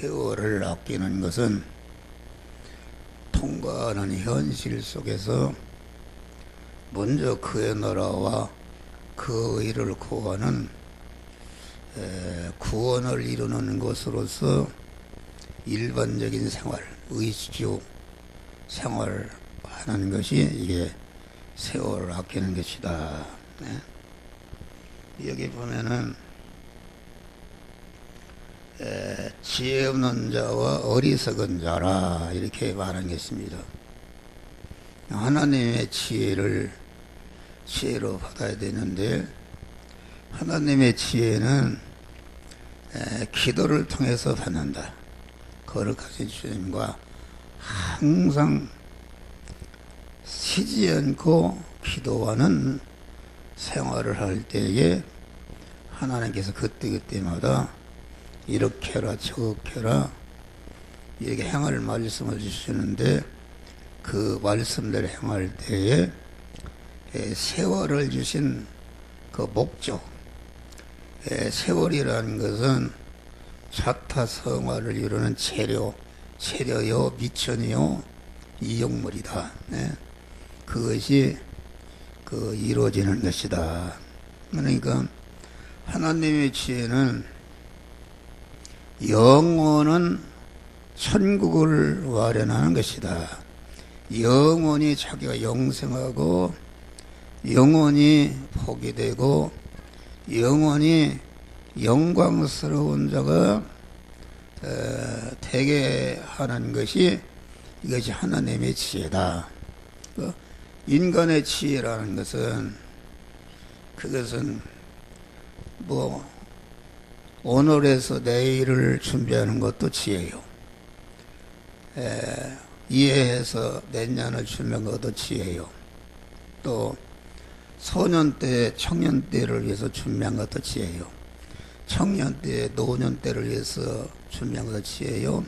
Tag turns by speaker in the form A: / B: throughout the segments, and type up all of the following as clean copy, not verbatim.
A: 세월을 아끼는 것은 통과하는 현실 속에서 먼저 그의 나라와 그 의를 구하는 구원을 이루는 것으로서 일반적인 생활, 의식주 생활하는 것이 이게 세월을 아끼는 것이다. 네. 여기 보면은 지혜 없는 자와 어리석은 자라 이렇게 말한 것입니다. 하나님의 지혜로 받아야 되는데 하나님의 지혜는 기도를 통해서 받는다. 거룩하신 주님과 항상 쉬지 않고 기도하는 생활을 할 때에 하나님께서 그때그때마다 이렇게 해라 저렇게 해라 이렇게 행할 말씀을 주시는데 그 말씀대로 행할 때에 세월을 주신 그 목적, 세월이라는 것은 자타성화를 이루는 체려요 미천이요 이용물이다. 네. 그것이 이루어지는 것이다. 그러니까 하나님의 지혜는 영원한 천국을 마련하는 것이다. 영원히 자기가 영생하고 영원히 복이 되고 영원히 영광스러운 자가 되게 하는 것이 이것이 하나님의 지혜다. 인간의 지혜라는 것은 그것은 오늘에서 내일을 준비하는 것도 지혜요. 이해해서 내년을 준비하는 것도 지혜요. 또 소년 때, 청년 때를 위해서 준비한 것도 지혜요. 청년 때, 노년 때를 위해서 준비한 것도 지혜요.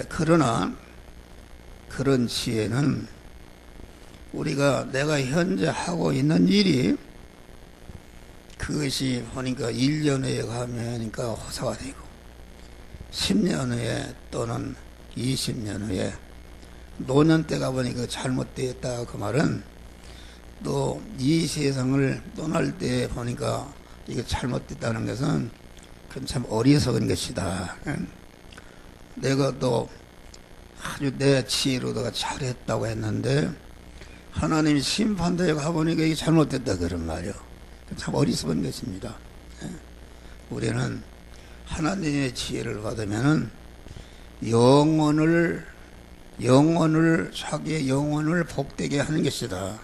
A: 그러나 그런 지혜는 우리가 내가 현재 하고 있는 일이 그것이 보니까 1년 후에 가면하니까 호사가 되고 10년 후에 또는 20년 후에 노년 때 가보니까 잘못되었다 그 말은 또 이 세상을 떠날 때 보니까 이거 잘못됐다는 것은 그건 참 어리석은 것이다. 내가 또 아주 내 지혜로 내가 잘했다고 했는데 하나님이 심판대에 가보니까 이게 잘못됐다 그런 말이요. 참 어리석은 것입니다. 우리는 하나님의 지혜를 받으면은 자기의 영혼을 복되게 하는 것이다.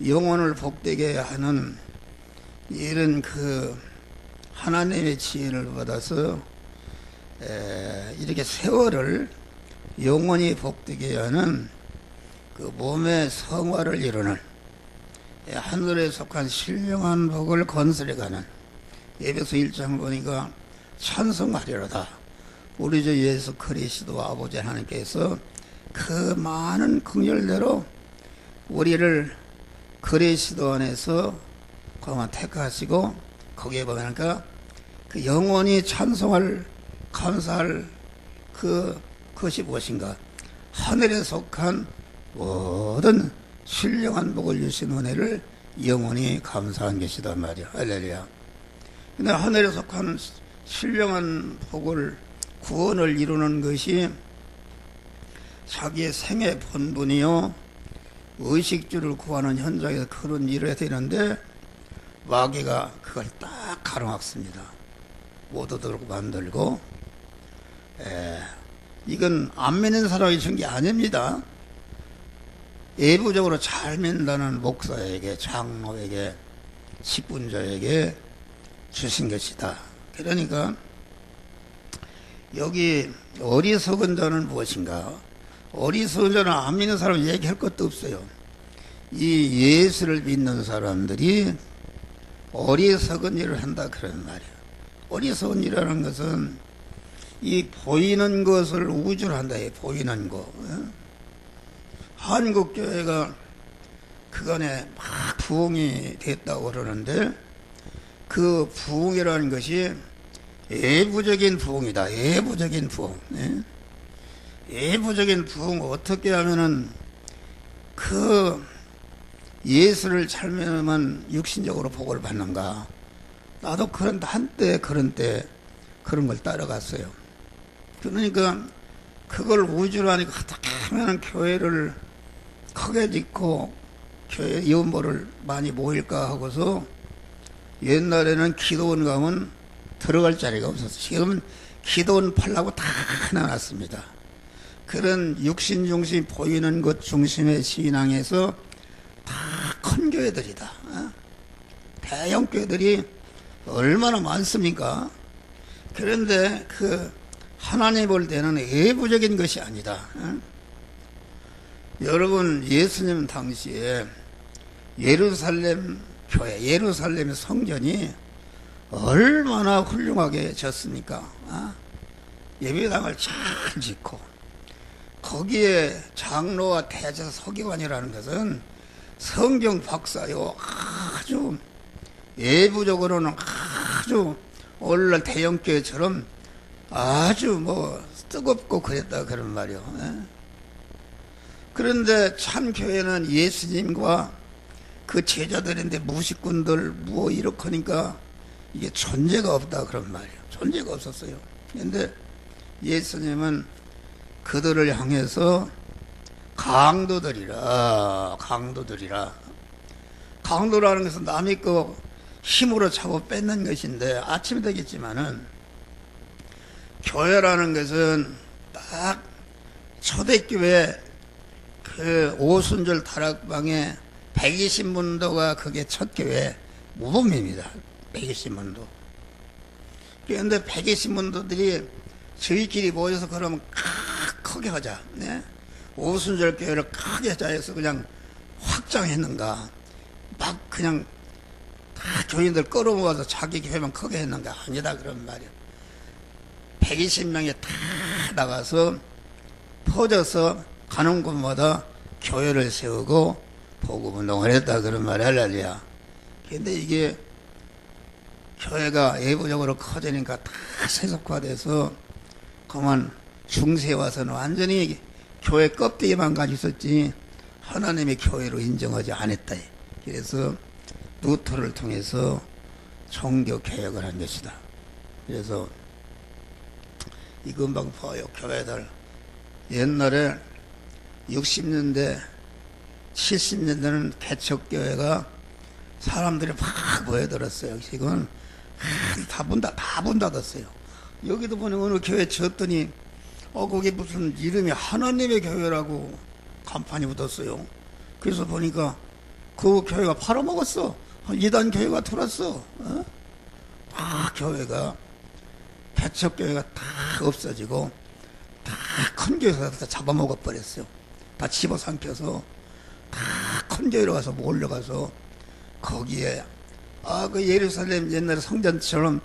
A: 영혼을 복되게 하는 이런 하나님의 지혜를 받아서 이렇게 세월을 영원히 복되게 하는 그 몸의 성화를 이루는 하늘에 속한 신령한 복을 건설해가는 에베소 1장 보니까 찬송하리로다. 우리 주 예수 그리스도 아버지 하나님께서 그 많은 긍휼대로 우리를 그리스도 안에서 그만 택하시고 거기에 보니까 그 영원히 찬송할 감사할 그것이 무엇인가? 하늘에 속한 모든 신령한 복을 주신 은혜를 영원히 감사한 것이다 말이야. 할렐루야. 근데 하늘에 속한 신령한 복을 구원을 이루는 것이 자기의 생의 본분이요 의식주를 구하는 현장에서 그런 일을 해야 되는데 마귀가 그걸 딱 가로막습니다. 못 얻도록 만들고 이건 안 믿는 사람이 준 게 아닙니다. 예부적으로 잘 믿는다는 목사에게 장로에게 직분자에게 주신 것이다. 그러니까 여기 어리석은 자는 무엇인가? 어리석은 자는 안 믿는 사람 얘기할 것도 없어요. 이 예수를 믿는 사람들이 어리석은 일을 한다 그런 말이에요. 어리석은 일이라는 것은 이 보이는 것을 우주로 한다. 보이는 거. 한국교회가 그간에 막 부흥이 됐다고 그러는데 그 부흥이라는 것이 예부적인 부흥이다. 예부적인 부흥. 예? 예부적인 부흥 어떻게 하면은 그 예수를 잘 믿으면 육신적으로 복을 받는가. 나도 한때 그런 걸 따라갔어요. 그러니까 그걸 우주로 하니까 어떻게 하면 교회를 크게 짓고 교회 이원보를 많이 모일까 하고서 옛날에는 기도원 가면 들어갈 자리가 없었어요. 지금은 기도원 팔라고 다 해놨습니다. 그런 육신 중심 보이는 것 중심의 신앙에서 다 큰 교회들이다. 대형 교회들이 얼마나 많습니까? 그런데 하나님 볼 때는 외부적인 것이 아니다. 여러분, 예수님 당시에 예루살렘 교회, 예루살렘 성전이 얼마나 훌륭하게 졌습니까? 예배당을 잘 짓고 거기에 장로와 대제사 서기관이라는 것은 성경 박사요. 아주 외부적으로는 아주 오늘날 대형교회처럼 아주 뜨겁고 그랬다 그런 말이요. 그런데 참 교회는 예수님과 그 제자들인데 무식꾼들 이렇게니까 이게 존재가 없다 그런 말이에요. 존재가 없었어요. 그런데 예수님은 그들을 향해서 강도들이라. 강도라는 것은 남의 거 힘으로 차고 뺏는 것인데 아침이 되겠지만은 교회라는 것은 딱 초대교회 그 오순절 다락방에 120문도가 그게 첫 교회 모범입니다. 120문도. 그런데 120문도들이 저희끼리 모여서 그러면 크게 하자. 네? 오순절 교회를 크게 하자 해서 그냥 확장했는가. 막 그냥 다 교인들 끌어모아서 자기 교회만 크게 했는가. 아니다 그런 말이야. 120명이 다 나가서 퍼져서 가는 곳마다 교회를 세우고 복음운동을 했다 그런 말이 할렐루야. 근데 이게 교회가 외부적으로 커지니까 다 세속화돼서 그만 중세에 와서는 완전히 교회 껍데기만 가지고 있었지 하나님의 교회로 인정하지 않았다. 그래서 루터를 통해서 종교 개혁을 한 것이다. 그래서 이 금방 봐요. 교회들 옛날에 60년대 70년대는 개척교회가 사람들이 막 모여들었어요. 지금은 다 문 닫았어요. 여기도 보니 어느 교회 졌더니 거기 무슨 이름이 하나님의 교회라고 간판이 붙었어요. 그래서 보니까 그 교회가 팔아먹었어. 이단 교회가 들어왔어. 다 교회가 개척교회가 다 없어지고 다 큰 교회에서 다 잡아먹어 버렸어요. 다 집어삼켜서 다 큰 교회로 가서 몰려가서 거기에 그 예루살렘 옛날에 성전처럼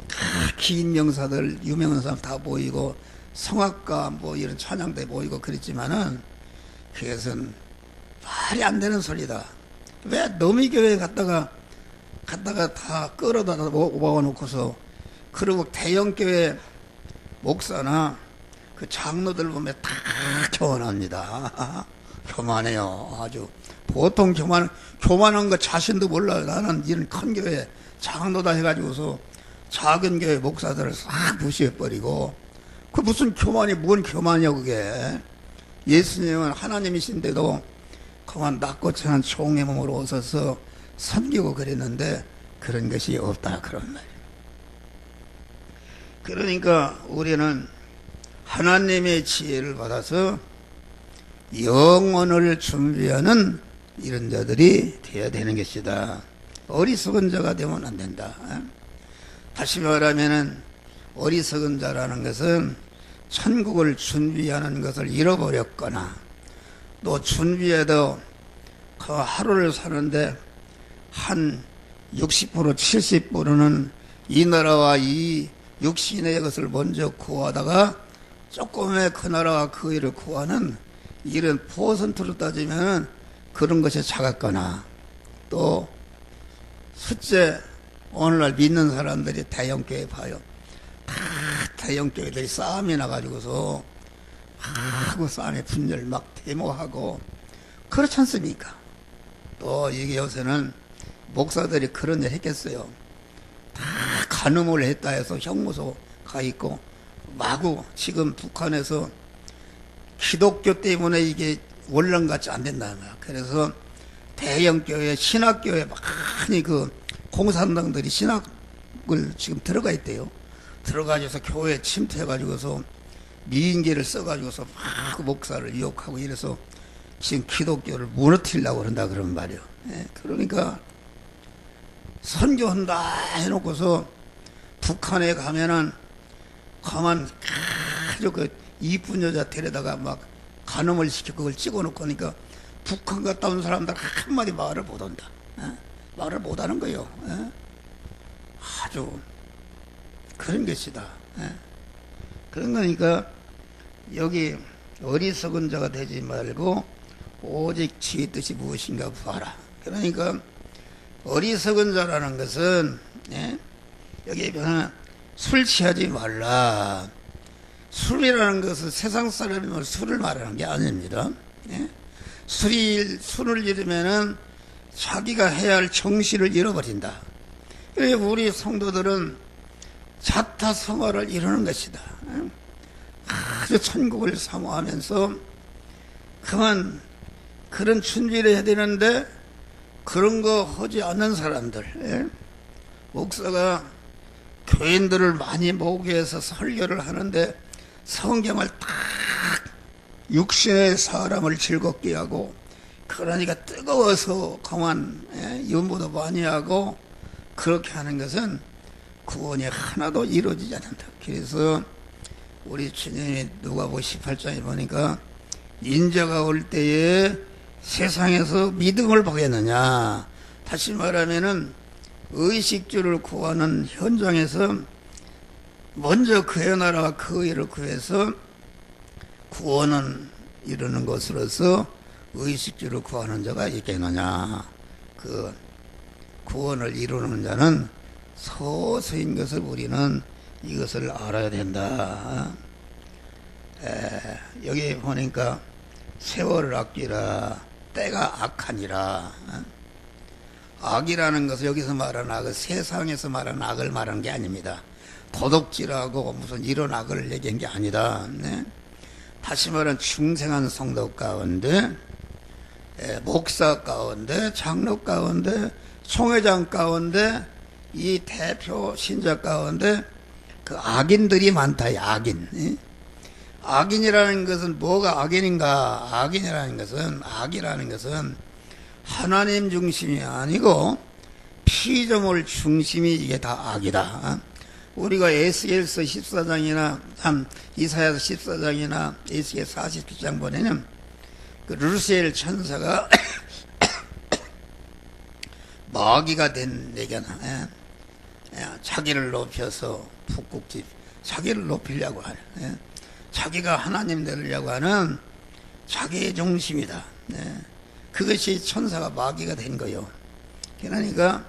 A: 다 긴 명사들 유명한 사람 다 모이고 성악가 이런 찬양대 모이고 그랬지만은 그것은 말이 안 되는 소리다. 왜 너미 교회 갔다가 다 끌어다 모아놓고서 그리고 대형 교회 목사나 그 장로들 보면 다 교만합니다. 교만해요. 아주 보통 교만한 거 자신도 몰라요. 나는 이런 큰 교회 장로다 해가지고서 작은 교회 목사들을 싹 무시해버리고 그 무슨 교만이 뭔 교만이야 그게. 예수님은 하나님이신데도 그만 낙고천한 종의 몸으로 오셔서 섬기고 그랬는데 그런 것이 없다 그런 말이에요. 그러니까 우리는 하나님의 지혜를 받아서 영혼을 준비하는 이런 자들이 되어야 되는 것이다. 어리석은 자가 되면 안 된다. 다시 말하면은 어리석은 자라는 것은 천국을 준비하는 것을 잃어버렸거나 또 준비해도 그 하루를 사는데 한 60% 70%는 이 나라와 이 육신의 것을 먼저 구하다가 조금의 그 나라와 그 일을 구하는 이런 퍼센트로 따지면 그런 것이 작았거나 또 숫째 오늘날 믿는 사람들이 대형교회 봐요. 대형 교회들이 싸움이 나가지고서 하고 싸움에 분열 막 데모하고 그렇지 않습니까? 또 이게 요새는 목사들이 그런 일 했겠어요. 다 간음을 했다 해서 형무소 가 있고 마구 지금 북한에서 기독교 때문에 이게 원론같이 안 된다는 거야. 그래서 대형교회, 신학교회 많이 그 공산당들이 신학을 지금 들어가 있대요. 들어가셔서 교회 침투해가지고서 미인계를 써가지고서 막 목사를 유혹하고 이래서 지금 기독교를 무너뜨리려고 그런다 그런 말이요. 예, 그러니까 선교한다 해놓고서 북한에 가면은 가만 아주 그 이쁜 여자 데려다가 막 간음을 시켜 그걸 찍어놓고 하니까 북한 갔다 온 사람들 한마디 말을 못한다. 말을 못하는 거예요. 아주 그런 것이다. 그런 거니까 여기 어리석은 자가 되지 말고 오직 지의 뜻이 무엇인가 봐라. 그러니까 어리석은 자라는 것은 여기 보면 술 취하지 말라. 술이라는 것은 세상 사람이면 술을 말하는 게 아닙니다. 술을 잃으면은 자기가 해야 할 정신을 잃어버린다. 그래서 우리 성도들은 자타성화를 이루는 것이다. 아주 천국을 사모하면서 그만 그런 준비를 해야 되는데 그런 거 하지 않는 사람들, 목사가 교인들을 많이 모으기 위해서 설교를 하는데 성경을 딱 육신의 사람을 즐겁게 하고 그러니까 뜨거워서 그만 연보도 많이 하고 그렇게 하는 것은 구원이 하나도 이루어지지 않는다. 그래서 우리 주님이 누가복음 18장에 보니까 인자가 올 때에 세상에서 믿음을 보겠느냐. 다시 말하면은 의식주를 구하는 현장에서 먼저 그의 나라와 그 의를 구해서 구원은 이루는 것으로서 의식주를 구하는 자가 있겠느냐. 그 구원을 이루는 자는 소수인 것을 우리는 이것을 알아야 된다. 여기 보니까 세월을 아끼라 때가 악하니라. 악이라는 것은 여기서 말하는 악은 세상에서 말하는 악을 말하는 게 아닙니다. 도둑질하고 무슨 이런 악을 얘기한 게 아니다. 다시 말하면 중생한 성도 가운데, 목사 가운데, 장로 가운데, 총회장 가운데, 이 대표 신자 가운데 그 악인들이 많다. 악인. 악인이라는 것은 뭐가 악인인가? 악이라는 것은 하나님 중심이 아니고 피조물 중심이 이게 다 악이다. 우리가 에스겔서 14장이나 이사야서 14장이나 에스겔 47장 보내는 그 루시엘 천사가 마귀가 된 내견, 자기를 높여서 북극집 자기를 높이려고 하는, 자기가 하나님 되려고 하는 자기의 중심이다. 그것이 천사가 마귀가 된 거요. 그러니까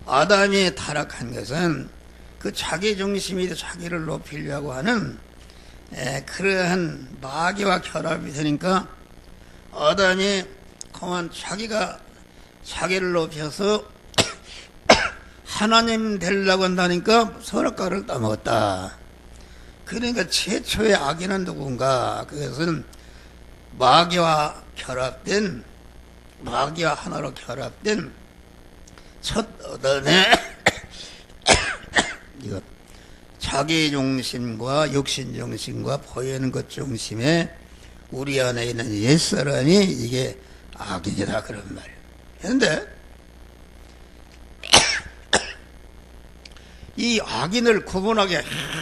A: 아담이 타락한 것은 그 자기 중심이 자기를 높이려고 하는 그러한 마귀와 결합이 되니까 아담이 그만 자기가 자기를 높여서 하나님 되려고 한다니까 선악과를 따먹었다. 그러니까 최초의 악인은 누군가? 그것은 마귀와 하나로 결합된 첫 어둠의 이것, 자기 중심과 육신 중심과 보이는 것 중심에 우리 안에 있는 옛사람이 이게 악인이다 그런 말이에요. 그런데 이 악인을 구분하게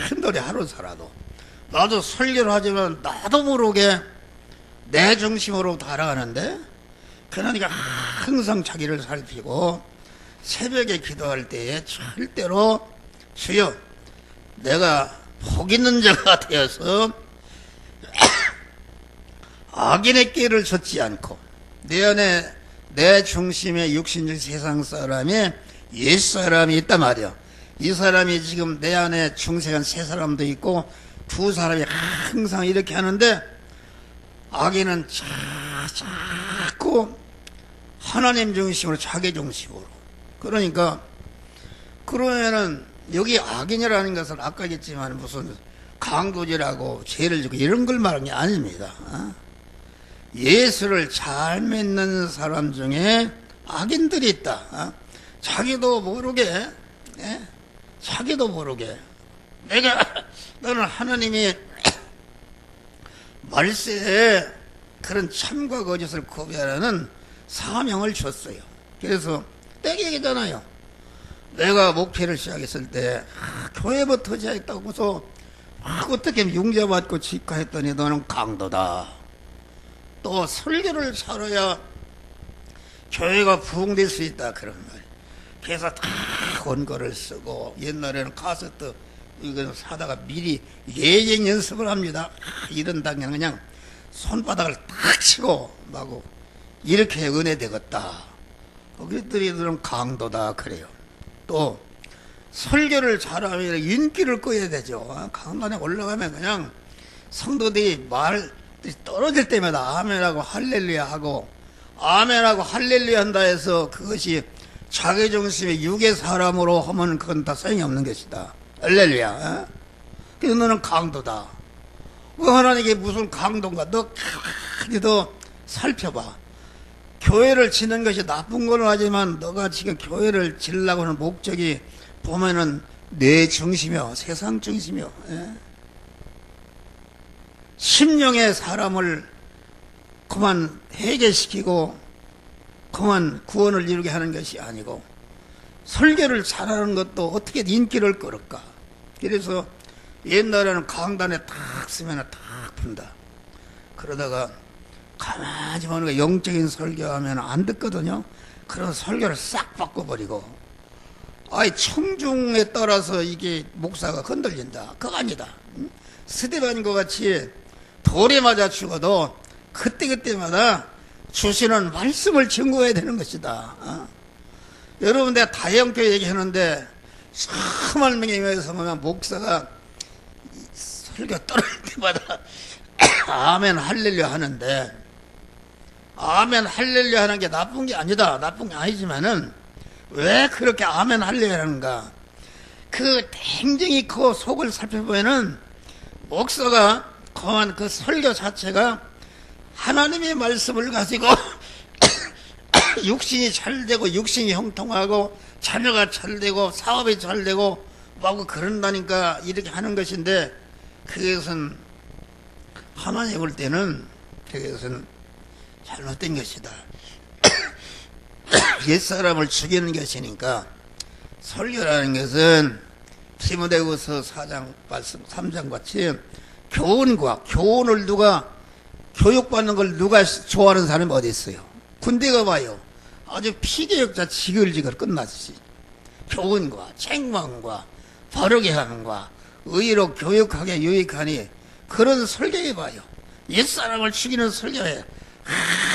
A: 한돌이 하루 살아도, 나도 설교를 하지만 나도 모르게 내 중심으로 달아가는데, 그러니까 항상 자기를 살피고 새벽에 기도할 때에 절대로 주여 내가 복 있는 자가 되어서 악인의 길을 걷지 않고 내 안에 내 중심에 육신적 세상 사람이 옛사람이 있단 말이야. 이 사람이 지금 내 안에 중생한 세 사람도 있고 두 사람이 항상 이렇게 하는데 악인은 자꾸 하나님 중심으로 자기 중심으로. 그러니까 그러면은 여기 악인이라는 것은 아까 했지만 무슨 강도질하고 죄를 지고 이런 걸 말하는 게 아닙니다. 예수를 잘 믿는 사람 중에 악인들이 있다. 자기도 모르게, 자기도 모르게 너는 하나님이 말세에 그런 참과 거짓을 구별하는 사명을 줬어요. 그래서 때기잖아요. 내가 목회를 시작했을 때 교회부터 시작했다고서 어떻게 융자받고 직화했더니 너는 강도다. 또 설교를 잘해야 교회가 부흥될 수 있다 그런 말. 그래서 다 원고를 쓰고 옛날에는 카세트 이거 사다가 미리 예행 연습을 합니다. 이런 단계는 그냥 손바닥을 딱 치고 마고 이렇게 은혜 되겠다. 그랬더니 너는 강도다 그래요. 또 설교를 잘하면 인기를 끌어야 되죠. 강단에 올라가면 그냥 성도들이 말 떨어질 때마다 아멘하고 할렐루야 하고 아멘하고 할렐루야 한다 해서 그것이 자기중심의 육의 사람으로 하면 그건 다 소용이 없는 것이다. 할렐루야. 그래서 너는 강도다. 그 하나님께 무슨 강도인가? 너 살펴봐. 교회를 지는 것이 나쁜 건 하지만 너가 지금 교회를 지으려고 하는 목적이 보면은 내 중심이요, 세상 중심이요. 심령의 사람을 그만 해결시키고 그만 구원을 이루게 하는 것이 아니고 설교를 잘하는 것도 어떻게 인기를 끌을까. 그래서 옛날에는 강단에 탁 쓰면 탁 푼다. 그러다가 가만히 보니까 영적인 설교하면 안 듣거든요. 그래서 설교를 싹 바꿔버리고 아이 청중에 따라서 이게 목사가 흔들린다. 그거 아니다. 스테반과 같이 돌에 맞아 죽어도 그때그때마다 주시는 말씀을 증거해야 되는 것이다. 여러분 내가 다형교 얘기하는데 수많은 명이 모여서 보면 목사가 설교 떨어질 때마다 아멘 할렐루야 하는데 아멘 할렐루야 하는 게 나쁜 게 아니다. 나쁜 게 아니지만은 왜 그렇게 아멘 할렐루야 하는가. 그 굉장히 그 속을 살펴보면은 목사가 거한 그 설교 자체가 하나님의 말씀을 가지고 육신이 잘 되고 육신이 형통하고 자녀가 잘 되고 사업이 잘 되고 뭐 그런다니까 이렇게 하는 것인데 그것은 하나님 볼 때는 그것은 잘못된 것이다. 옛사람을 죽이는 것이니까 설교라는 것은 디모데후서 4장 말씀 3장 같이 교훈을 누가 교육받는 걸 누가 좋아하는 사람이 어디 있어요? 군대 가봐요. 아주 피교육자 지글지글 끝났지. 교훈과 책망과 바르게 함과 의로 교육하게 유익하니 그런 설교해봐요. 옛사람을 죽이는 설교해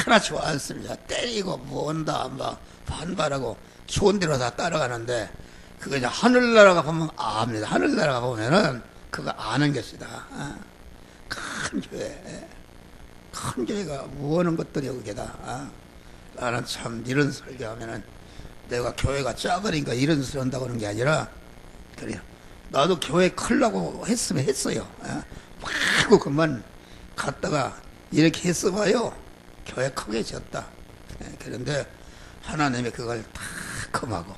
A: 하나 좋아 않습니다. 때리고 뭔다 막 반발하고 좋은 대로 다 따라가는데 그거 이제 하늘나라가 보면 압니다. 하늘나라가 보면은 그거 아는 것이다. 큰 교회, 큰 교회가 뭐하는 것들이 여기다. 나는 참 이런 설교하면은 내가 교회가 작으니까 이런 소리 한다고 하는 게 아니라 그래요. 나도 교회 크려고 했으면 했어요. 하고 그만 갔다가 이렇게 했어봐요. 교회 크게 졌다. 그런데 하나님이 그걸 다 금하고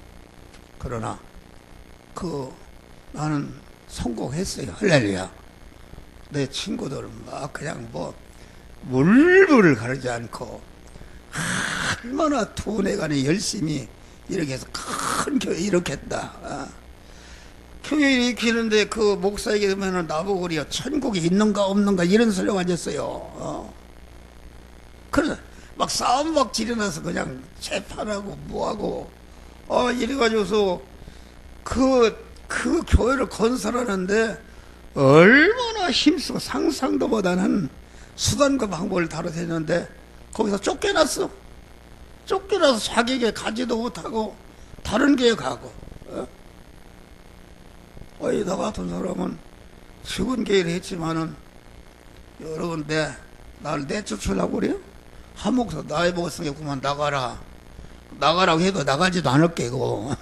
A: 그러나 나는 성공했어요. 할렐루야. 내 친구들은 막 그냥 뭐 물불을 가르지 않고 얼마나 두뇌간에 열심히 이렇게 해서 큰 교회 일으켰다. 교회 일으키는데 그 목사에게 되면 나보고 그래요. 천국이 있는가 없는가 이런 소리가 앉았어요. 그래서 막 싸움 막 지려나서 그냥 재판하고 뭐하고 이래가지고서 그 교회를 건설하는데 얼마나 힘쓰고 상상도 못하는 수단과 방법을 다뤄댔는데 거기서 쫓겨나서 자기 교회 가지도 못하고 다른 교회 가고 나 같은 사람은 죽은 게를 했지만은 여러 군데 나를 내쫓으려고 그래요? 한 목소 나이 먹었으니까 그만 나가라고 해도 나가지도 않을 게고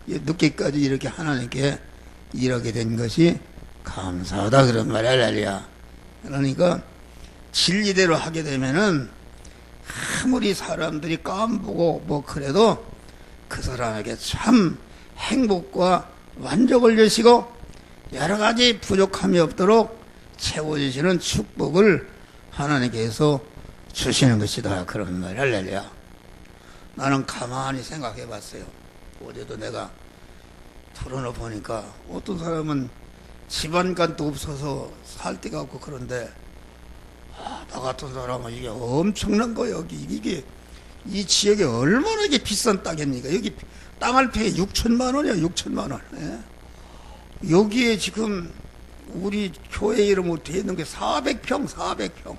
A: 늦게까지 이렇게 하나님께 일하게 된 것이 감사하다 그런 말이 할렐루야. 그러니까 진리대로 하게 되면은 아무리 사람들이 깜보고 뭐 그래도 그 사람에게 참 행복과 만족을 주시고 여러 가지 부족함이 없도록 채워주시는 축복을 하나님께서 주시는 것이다 그런 말 할렐루야. 나는 가만히 생각해 봤어요. 어제도 내가 털어놓 보니까 어떤 사람은 집안간도 없어서 살 데가 없고 그런데 나 같은 사람은 이게 엄청난 거예요. 이게 이 지역에 얼마나 이게 비싼 땅입니까? 여기 땅 한 평에 6천만 원이야. 6천만 원. 예? 여기에 지금 우리 교회 이름으로 되어 있는 게 400평 400평.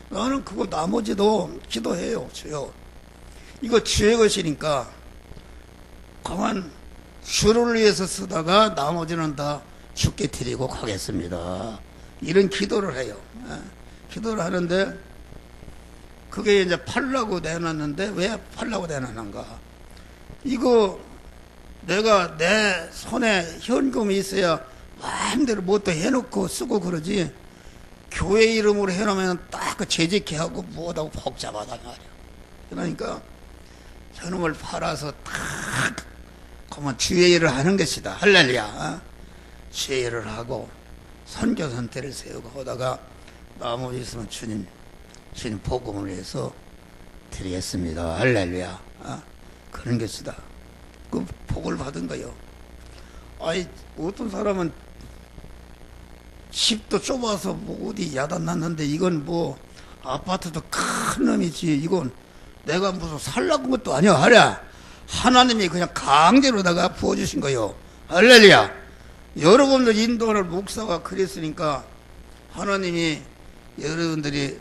A: 나는 그거 나머지도 기도해요. 주여 이거 주의 것이니까 가만 주를 위해서 쓰다가 나머지는 다 주께 드리고 가겠습니다. 이런 기도를 해요. 기도를 하는데 그게 이제 팔라고 내놨는데 왜 팔라고 내놨는가? 이거 내가 내 손에 현금이 있어야 마음대로 뭣도 해놓고 쓰고 그러지 교회 이름으로 해놓으면 딱 그 재직해 하고 뭐하고 복잡하단 말이야. 그러니까 저놈을 팔아서 딱 그만 주의 일을 하는 것이다. 할렐루야. 주의 일을 하고 선교선대를 세우고 하다가 나머지 있으면 주님 복음을 해서 드리겠습니다. 할렐루야. 그런 것이다. 그 복을 받은 거요. 어떤 사람은 집도 좁아서 뭐 어디 야단 났는데 이건 뭐 아파트도 큰 놈이지 이건 내가 무슨 살라고 한 것도 아니야. 하랴. 하나님이 그냥 강제로다가 부어주신 거요. 할렐루야. 여러분들 인도하는 목사가 그랬으니까 하나님이 여러분들이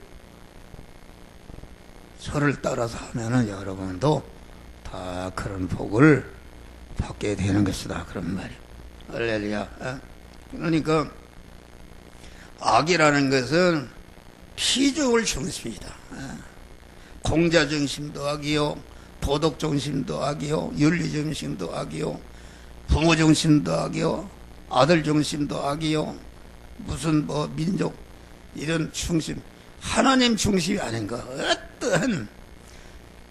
A: 저를 따라서 하면은 여러분도 다 그런 복을 받게 되는 것이다. 그런 말이야. 할렐루야. 그러니까 악이라는 것은 피조물 중심이다. 공자 중심도 악이요, 도덕 중심도 악이요, 윤리 중심도 악이요, 부모 중심도 악이요, 아들 중심도 악이요, 무슨 뭐 민족 이런 중심, 하나님 중심이 아닌 거. 어떠한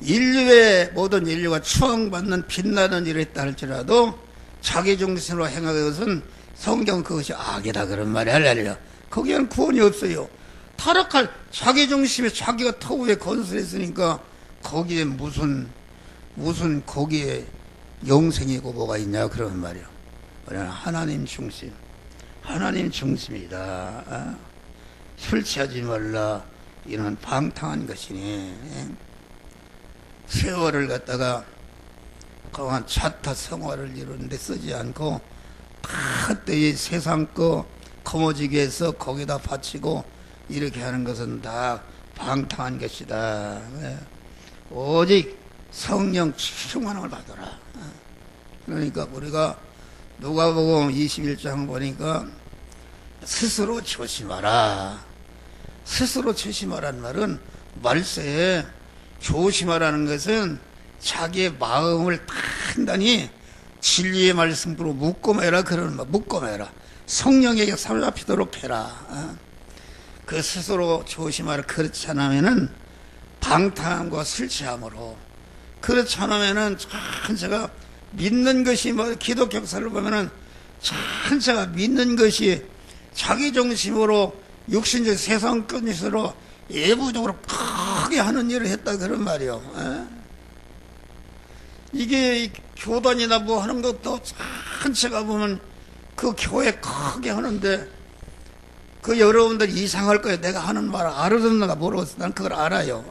A: 인류의 모든 인류가 추앙받는 빛나는 일을 했다 할지라도 자기 중심으로 행하는 것은 성경 그것이 악이다 그런 말이 할렐루야. 거기에는 구원이 없어요. 타락할 자기 중심에 자기가 터 위에 건설했으니까 거기에 무슨 거기에 영생이고 뭐가 있냐 그런 말이야. 그러나 하나님 중심, 하나님 중심이다. 술 취하지 말라. 이는 방탕한 것이니 세월을 갖다가 그한 차타 생활을 이루는데 쓰지 않고 그때의 세상 거 거머쥐게 해서 거기다 바치고 이렇게 하는 것은 다 방탕한 것이다. 오직 성령 충만함을 받아라. 그러니까 우리가 누가복음 21장 보니까 스스로 조심하라. 스스로 조심하라는 말은 말세에 조심하라는 것은 자기의 마음을 단단히 진리의 말씀으로 묶어매라 그러는 말. 묶어매라. 성령에게 사로잡히도록 해라. 그 스스로 조심하라. 그렇지 않으면은 방탕함과 술 취함으로, 그렇지 않으면은 전체가 믿는 것이 뭐 기독 역사를 보면은 전체가 믿는 것이 자기 중심으로 육신적 세상 끝으로 예부적으로 크게 하는 일을 했다 그런 말이요. 이게 교단이나 뭐 하는 것도 전체가 보면 그 교회 크게 하는데 그 여러분들 이상할 거예요. 내가 하는 말을 알아듣는가 모르겠어. 난 그걸 알아요.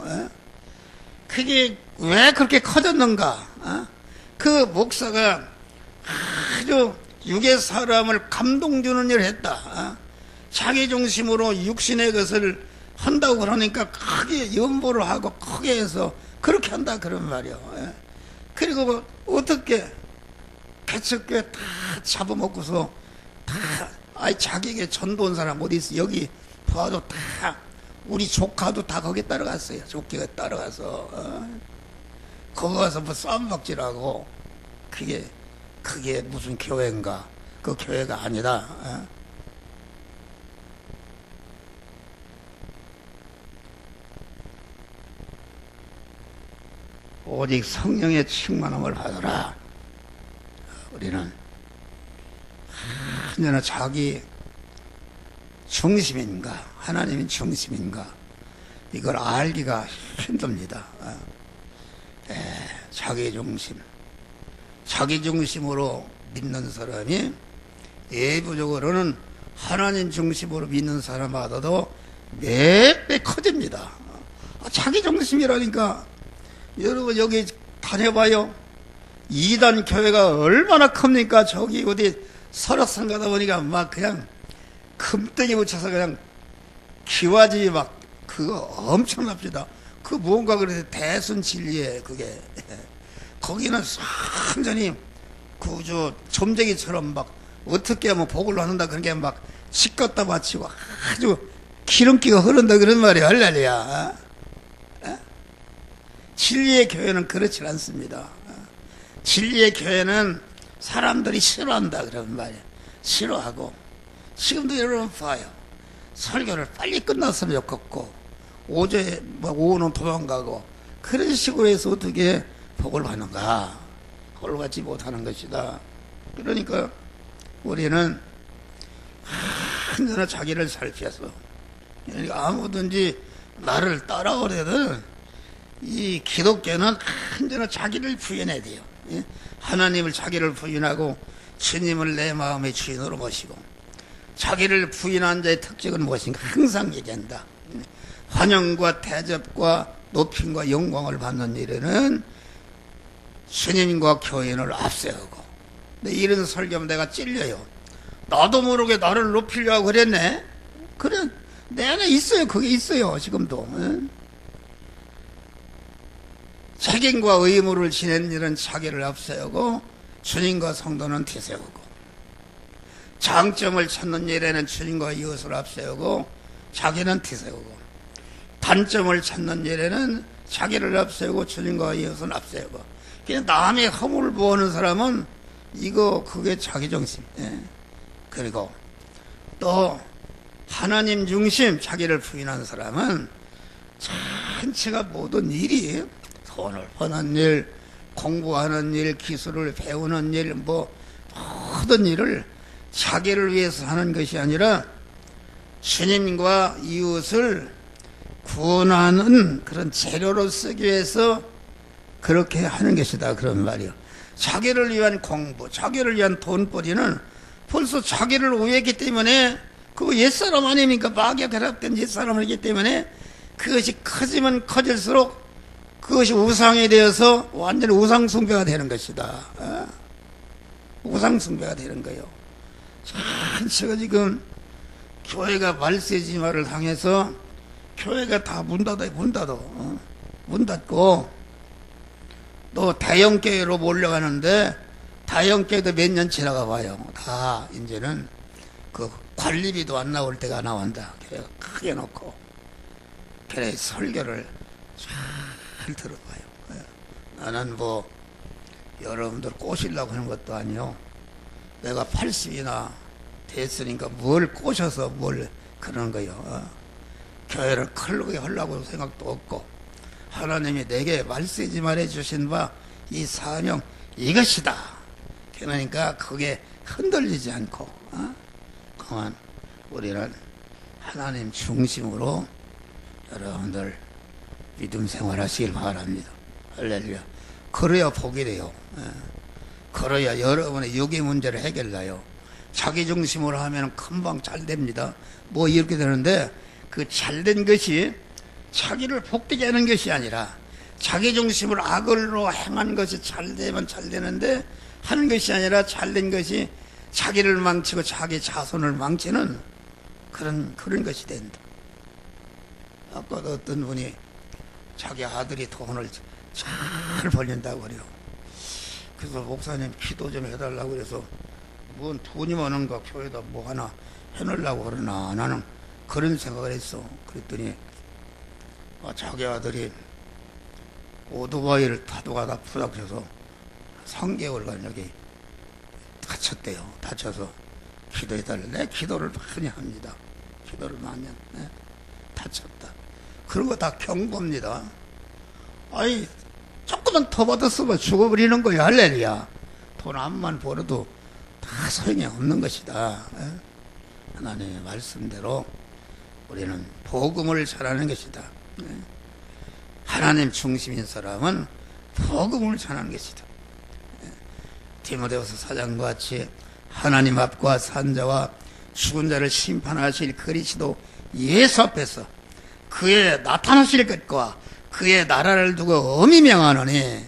A: 그게 왜 그렇게 커졌는가? 그 목사가 아주 육의 사람을 감동 주는 일을 했다. 자기 중심으로 육신의 것을 한다고 그러니까 크게 연보를 하고 크게 해서 그렇게 한다 그런 말이요. 그리고 어떻게 개척교회 다 잡아먹고서 다 자기에게 전도온 사람 어디 있어? 여기 봐도 다 우리 조카도 다 거기 따라갔어요. 조카가 따라가서 거기 가서 뭐 쌈박질하고 그게 무슨 교회인가? 그 교회가 아니다. 오직 성령의 충만함을 받아라. 우리는 언제나 자기 중심인가 하나님이 중심인가 이걸 알기가 힘듭니다. 자기 중심으로 믿는 사람이 예부적으로는 하나님 중심으로 믿는 사람마다도 몇 배 커집니다. 자기 중심이라니까 여러분 여기 다녀봐요. 이단 교회가 얼마나 큽니까? 저기 어디 설악산 가다 보니까 막 그냥 금덩이 붙여서 그냥 기와집이 막 그거 엄청납니다. 그 뭔가 그래서 대순 진리에 그게 거기는 완전히 그저 점쟁이처럼 막 어떻게 하면 복을 받는다 그런 게 막 씻었다 마치고 아주 기름기가 흐른다 그런 말이야. 할렐루야. 진리의 교회는 그렇지 않습니다. 진리의 교회는 사람들이 싫어한다 그런 말이에요. 싫어하고 지금도 여러분 봐요. 설교를 빨리 끝났으면 좋겠고 오후에 오후는 도망가고 그런 식으로 해서 어떻게 복을 받는가? 복을 받지 못하는 것이다. 그러니까 우리는 언제나 자기를 살펴서 그러니까 아무든지 나를 따라오려든 이 기독교는 언제나 자기를 부인해야 돼요. 하나님을 자기를 부인하고 주님을 내 마음의 주인으로 모시고 자기를 부인한 자의 특징은 무엇인가 항상 얘기한다. 환영과 대접과 높임과 영광을 받는 일에는 주님과 교인을 앞세우고 이런 설교하면 내가 찔려요. 나도 모르게 나를 높이려고 그랬네. 그래 내 안에 있어요. 그게 있어요. 지금도. 책임과 의무를 지내는 일은 자기를 앞세우고 주님과 성도는 뒤세우고 장점을 찾는 일에는 주님과 이웃을 앞세우고 자기는 뒤세우고 단점을 찾는 일에는 자기를 앞세우고 주님과 이웃을 앞세우고 그냥 남의 허물을 보는 사람은 그게 자기중심. 그리고 또 하나님 중심 자기를 부인한 사람은 전체가 모든 일이 돈을 버는 일, 공부하는 일, 기술을 배우는 일, 모든 일을 자기를 위해서 하는 것이 아니라 주님과 이웃을 구원하는 그런 재료로 쓰기 위해서 그렇게 하는 것이다. 그런 말이요. 자기를 위한 공부, 자기를 위한 돈벌이는 벌써 자기를 오해했기 때문에 그거 옛사람 아닙니까? 마귀와 결합된 옛사람이기 때문에 그것이 커지면 커질수록 그것이 우상이 되어서 완전히 우상숭배가 되는 것이다. 우상숭배가 되는 거예요. 전체가 지금 교회가 말세지마를 당해서 교회가 다 문 닫고 또 대형교회로 몰려가는데 대형교회도 몇 년 지나가 봐요. 다 이제는 그 관리비도 안 나올 때가 나온다. 교회가 크게 놓고 교회 설교를 잘 들어봐요. 나는 여러분들 꼬시려고 하는 것도 아니요. 내가 80이나 됐으니까 뭘 꼬셔서 뭘 그러는 거요. 교회를 크게 하려고 생각도 없고 하나님이 내게 말세지만 해주신 바 이 사명 이것이다. 그러니까 그게 흔들리지 않고 그만 우리는 하나님 중심으로 여러분들 믿음 생활하시길 바랍니다. 할렐루야. 그래야 복이 돼요. 그래야 여러분의 육의 문제를 해결해요. 자기 중심으로 하면 금방 잘 됩니다. 이렇게 되는데 그 잘된 것이 자기를 복되게 하는 것이 아니라 자기 중심으로 악을로 행한 것이 잘 되면 잘 되는데 하는 것이 아니라 잘된 것이 자기를 망치고 자기 자손을 망치는 그런 것이 된다. 아까도 어떤 분이 자기 아들이 돈을 잘 벌린다고 그래요. 그래서 목사님 기도 좀 해달라고 그래서 뭔 돈이 많은가 교회에다 뭐 하나 해놓으려고 그러나 나는 그런 생각을 했어. 그랬더니 자기 아들이 오토바이를 타다가 부닥쳐서 3개월간 여기 다쳤대요. 다쳐서 기도해달래. 내 기도를 많이 합니다. 기도를 많이 합니다. 다쳤다. 그런 거 다 경고입니다. 아이 조금만 더 받았으면 죽어버리는 거야. 할렐루야. 돈 암만 벌어도 다 소용이 없는 것이다. 하나님의 말씀대로 우리는 복음을 전하는 것이다. 하나님 중심인 사람은 복음을 전하는 것이다. 디모데후서 4장과 같이 하나님 앞과 산자와 죽은 자를 심판하실 그리스도 예수 앞에서 그의 나타나실 것과 그의 나라를 두고 엄히 명하노니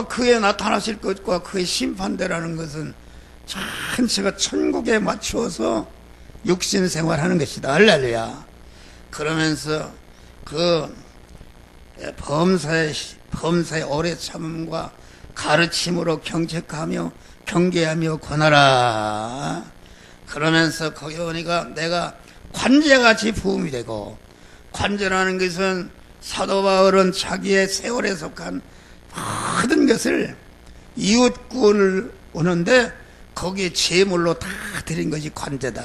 A: 그의 나타나실 것과 그의 심판대라는 것은 전체가 천국에 맞추어서 육신 생활하는 것이다. 할렐루야. 그러면서 그 범사의 오래 참음과 가르침으로 경책하며 경계하며 권하라. 그러면서 거기 보니까 내가 관제같이 부음이 되고, 관제라는 것은 사도 바울은 자기의 세월에 속한 모든 것을 이웃 구원을 오는데 거기에 제물로 다 드린 것이 관제다.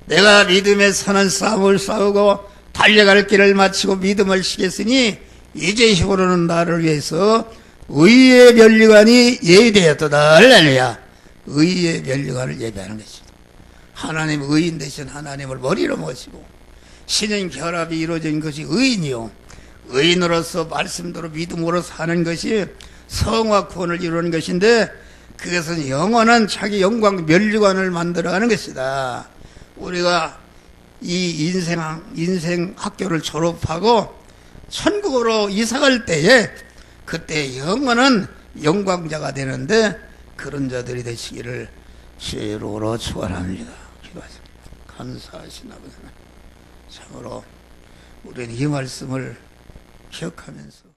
A: 내가 믿음의 선한 싸움을 싸우고 달려갈 길을 마치고 믿음을 지켰으니 이제 힘으로는 나를 위해서 의의 면류관이 예비되었도다. 할렐루야. 의의 면류관을 예비하는 것이다. 하나님 의인 되신 하나님을 머리로 모시고 신인 결합이 이루어진 것이 의인이요, 의인으로서 말씀대로 믿음으로 사는 것이 성화 구원을 이루는 것인데, 그것은 영원한 자기 영광 면류관을 만들어가는 것이다. 우리가 이 인생 학교를 졸업하고 천국으로 이사갈 때에 그때 영원한 영광자가 되는데, 그런 자들이 되시기를 주의 이름으로 축원합니다. 기도하십니다. 감사하신 아버지 하나님, 참으로 우리는 이 말씀을 기억하면서